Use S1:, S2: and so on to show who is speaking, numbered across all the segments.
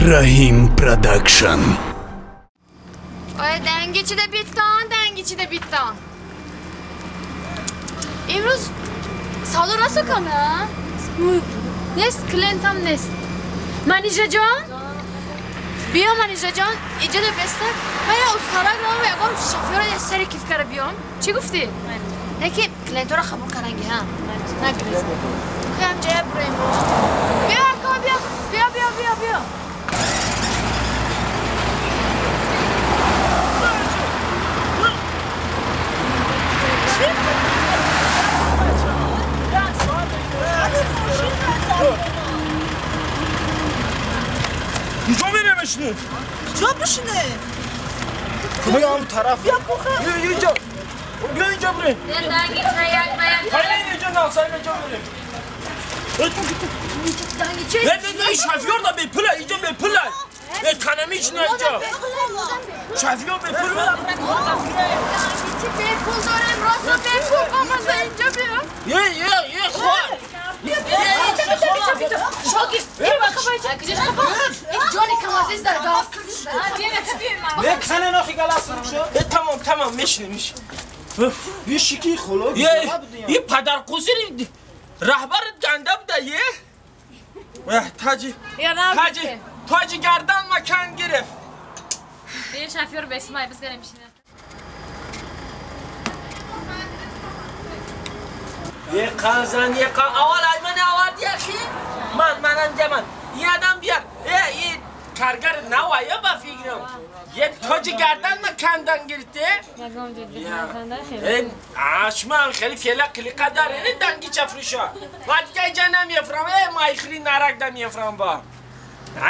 S1: Rahim Production.
S2: Ay dengiçi de bitti an, dengiçi de bitti an. İmruz salora sokana. Nest Clinton nest. Manija can. Bia manija can. İyice de besler. Baya ustara gramı ve gom şoföre de seri kif kara biyom. Çi gufti? Ne ki Clinton'a kabul karangi ha. Ne bilirsin? Kıyam caya buraya İmruz. Bia arka bia. Bia.
S3: کجا میره بشینه؟
S4: کجا بشینه؟
S3: بیا اون طرف بیا اینجا بیا اینجا بره خیلی اینجا ناسای اینجا بره نه شفیار دا بپله اینجا بپله نه تنمی چی نه اینجا شفیار بپله
S2: Beypul dönem, Rosa Beypul olmasa ince bir.
S3: Ye خواهر
S2: Şoki, bir bak kafayı çek. Kıcış kafa. Johnny kamaziz der gaz.
S3: نه کنه ناخی گلاسون شو تمام میشه
S5: یه شیکی خلو
S3: یه پدر قصیری رهبر گنده بوده یه تاجی گردن مکان گرفت
S2: Bir şoför besmay biz gelmişiz.
S3: یه قازان اول ایمن آورد یخی منم جمن این آدم بیار این کارگر نوایه با فکرم یه تاجی گردن مکاندن گرفته این آشمان خیلی فیلا کلیقه داره این دنگی چفرشا وقتی که اینجا نمیفرم مایخری نرک نمیفرم با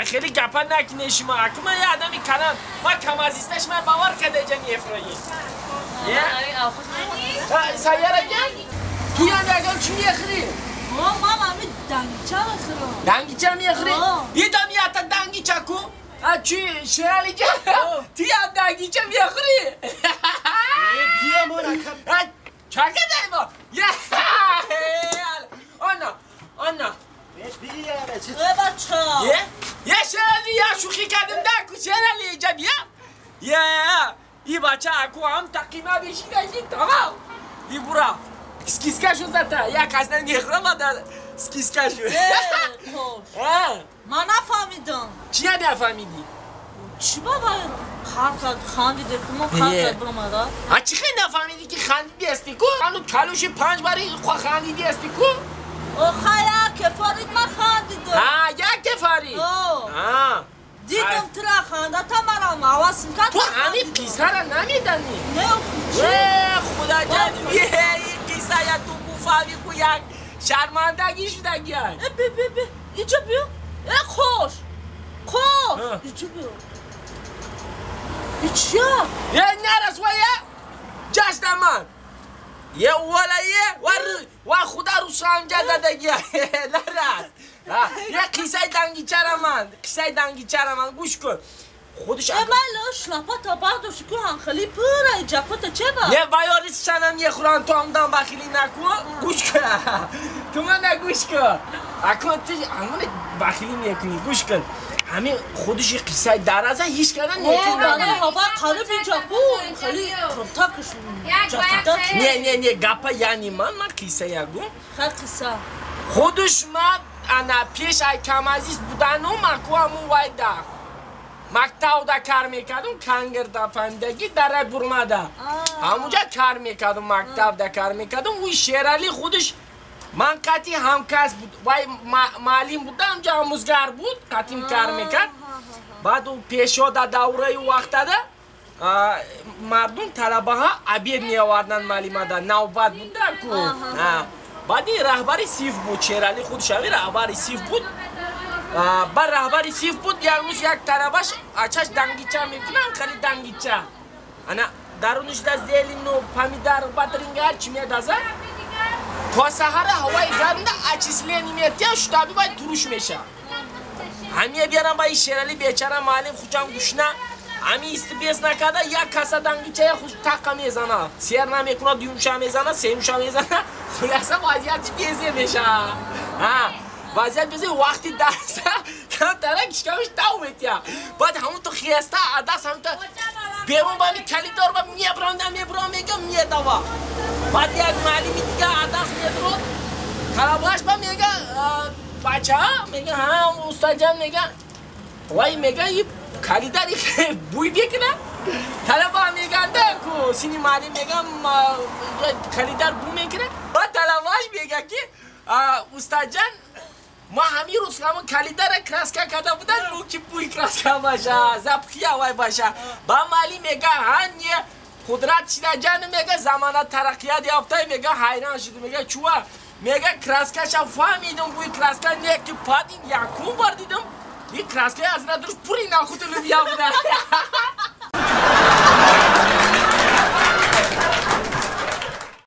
S3: خیلی گپا نکنیشی ما اکما یه آدمی کنم ما کم عزیزتش من باور کرده اینجا میفرایی سیاره گل؟ توی اندرگان چی میخری؟
S4: ماما می دنگیچه بخورم
S3: دنگیچه میخری؟ یه دمی حتی دنگیچه کو؟ چی؟ شرالی جا؟ توی دنگیچه میخری؟
S5: بیا ما رکب
S3: چکه داری ما؟ آنا
S5: بیا چه
S4: بچه
S3: یه شرالی یا شوخی کردم دکو شرالی اینجا بیا این بچه اکو هم تقیمه بشید این تمام این برا اسکیسکشو زده یک از نمیخورم در اسکیسکشو
S4: من نفهمیدم
S3: چی نفهمیدی؟
S4: چی بابا خاندیده که ما خاندید برمادا
S3: چی خیلی نفهمیدی که خندیدی استی کو؟ هنو کلوش 5 باری خندیدی استی کو؟
S4: خیلی کفارید من خاندیدم
S3: یک کفاری؟
S4: دیدم ترا خانده تا مرام آوازم که
S3: تو همین قیصه را نمیدنی؟
S4: نه
S3: خدا جان این قیصه یا تو بوفاوی کو یک شرمندگی شده گیان
S4: بی اینجا بیا خوش اینجا بیا چیه؟
S3: یه نرس و یه جشن من یه ولایه و خدا رو سامجه داده گیان نرس یه قیصه دنگیچه را من گوش کن خودش
S4: من شلاپا تا بعدش که خیلی پره جاپت چه با؟
S3: یه ویاریس چنم یه خوران تو همدان بخیلی نکن گوش کن تو من نگوش کن اکن تو همون بخیلی میکنی گوش کن همین خودش قصه درازه هیچ کردن نیکنی
S4: هوا قلب اینجا بود خیلی کرمتاکش
S3: نه گپا یعنی من قصه یکم
S4: خیلی قصه
S3: خودش انا پیش ای کم عزیز بودن و مکو همون وایده مکتب دا کار میکردم کنگر دا فهمیدگی در برمده همونجا کار میکردم مکتب دا کار میکردم وی شیرالی خودش من قطعی همکس بود وای معلم بود همجا آموزگار بود قطعیم کار میکرد بعد اون پیشو دا دوره وقت ده مردم طلبه ها عبید میآوردن معلم دا نوبت بود کو بعد این رهبری سیف بود شیرالی خودش همین رهبری سیف بود بر رهبری سیف بود یک روز یک طلبش اچش دنگیچه میکنن خیلی دنگیچه انا درونش دا زیلین و پامیدار بادرنگ هرچی میدازه تا سحر هوای گرم دا اچیس لینی میتیه شتابی باید تروش میشه همیه بیارم با این شیرالی بیچاره معلم خوشم گوشنه همی استبیس نکرده یک کاسه دنگیچه خوش تقا میزنه سیر نمیکنه دیومشا میزنه سیمشا میزنه خلاصه وضعیت بیزی میشه وضعیت بیزی وقتی درسه ترک شکمش داو بیتیا بعد همون تو خیسته عدس همون تو بیرون با می کلی دار با میبرانده میگم میدوا بعد یک معلمی دیگه عدس میدرود کلاباش با میگه بچه ها میگه ها استاد جان میگه وای میگه این کلی داری بوی بکنه طلبا میگن ده کو سینی معلم میگم کلی دار بو میکنه بعد طلباش میگه که استاد جان ما همین روز همون کلیده را کراسکا کرده بودن رو که بوی کراسکا باشه زبخی هوای باشه با مالی میگه هنیه قدرت شده جان میگه زمانت ترقیات یافته میگه حیران شده میگه چوه میگه کراسکا شا فهمیدم بوی کراسکا نه که پادین یکون بار دیدم این کراسکا از ندارش پوری نخوتو لبیا بوده